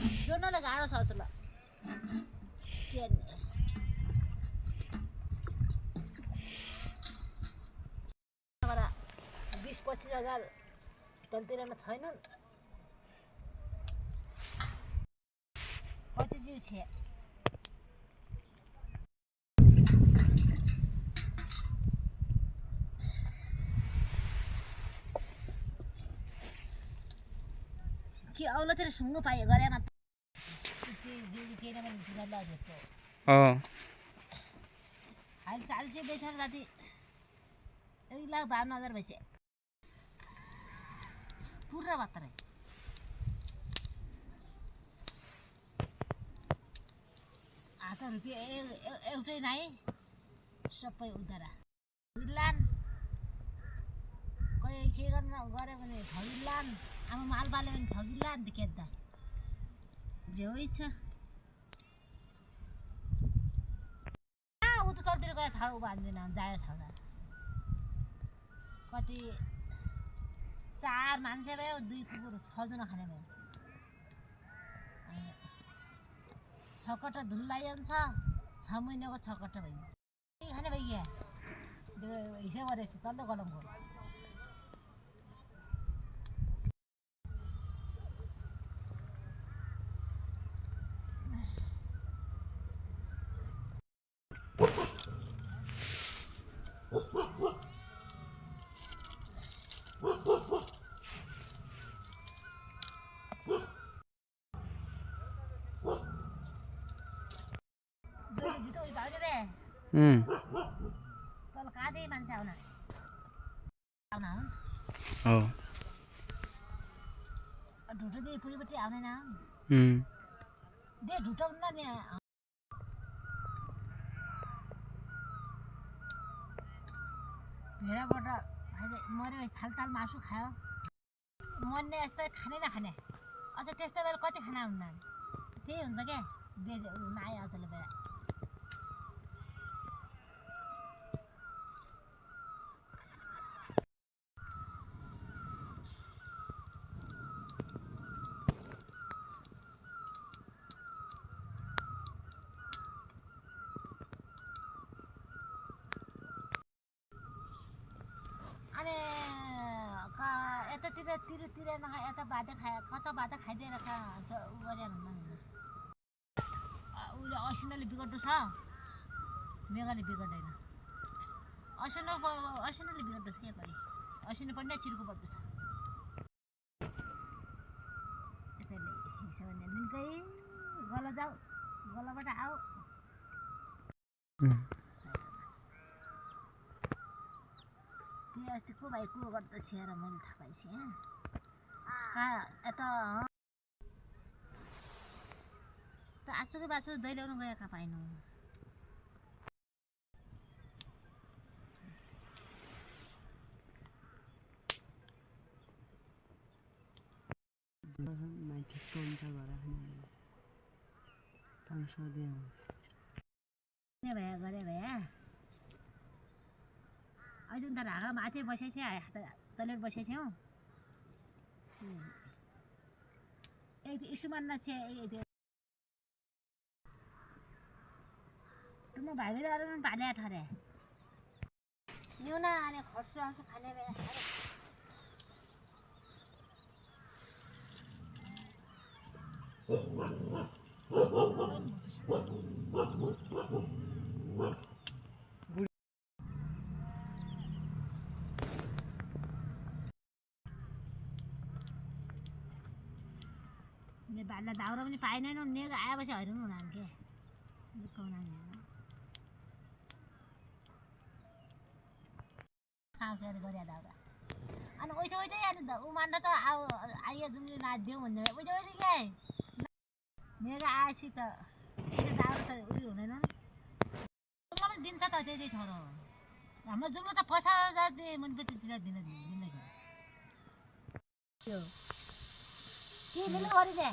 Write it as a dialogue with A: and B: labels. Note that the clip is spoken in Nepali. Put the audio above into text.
A: जोड्नलाई गाह्रो छ ल के 20-25,000 तलतिरमा छैनन् कति जिउ छ कि औलातिर सुँगो पाए गरे न जिउ केही नभए तिमीलाई लाग्यो अहिले 40 बेचेर जाति 1,52,000 भइसक्यो पुरा मात्रै हात रुपियाँ एउटै नाइ सबै उधारा ठगिलान् कोही के गर्न गरे भने ठगिलान् आमा माल बाल्यो भने ठगिलान् देखेद्दा जेवै छ ऊ त तलतिर गएर छाड बाँध्दैन जायो छाडा कति 4 मान्छे भयो 2 कुकुर 6 जना खाने भयो 6 कट्टा धुलाई हुन्छ 6 महिनाको 6 कट्टा भयो के खाने भयो हिसाब गरेछ तल्लो कलमको तल काँदै मान्छे आउन ढुटो दे पुरीपट्टि आउँदैन दे ढुटाउन नि भेडाबाट मऱ्यो थालताल मासु खायो मर्ने यस्तै खाने नखाने अझ त्यस्तो बेला कति खाना हुन्न त्यही हुन्छ क्या बेच नआयो अझले बेला अनि यतातिर तिर नखा यता बाटो खायो कता बाटो खाइदिएर ऊ गरे भन्दा उसले असिनाले बिगड्नु छ मेघाले बिगड्दैन असिनाले बिगड्नु छ के परि असिना पनि चिर्को पर्दछ यसैले हिसाब निकै गला जाऊ गलाबाट आऊ अस्ति को भाइ कुरो गर्दा छिएर मैले थाहा पाइसकेँ यता त आचुकै बाचु दही ल्याउनु गयो कहाँ पाइनु भए गरे भए अहिले त ढाका माथि बसेछ तले बसेछ हौ इसु मान्न छ तुम भाइ भाइ अरू पनि भाले ठरे न्यूना अनि खर्च खाने बेला भाइलाई दाउरा पनि पाएनन् नेग आएपछि हैरान हुनान् के खाँकेर गरे दाउरा अनि ओइसे अनि उमान्दा त आइयो जुनले नाच्दियो भन्ने ओइसे के नेग आएपछि त यता दाउरा त उयो हुँदैन जुम्ला पनि दिन्छ त त्यही छोरो हाम्रो जुम्ला त 50,000 दिए मनपतितिर दिँदैछ के लिनु गरी दे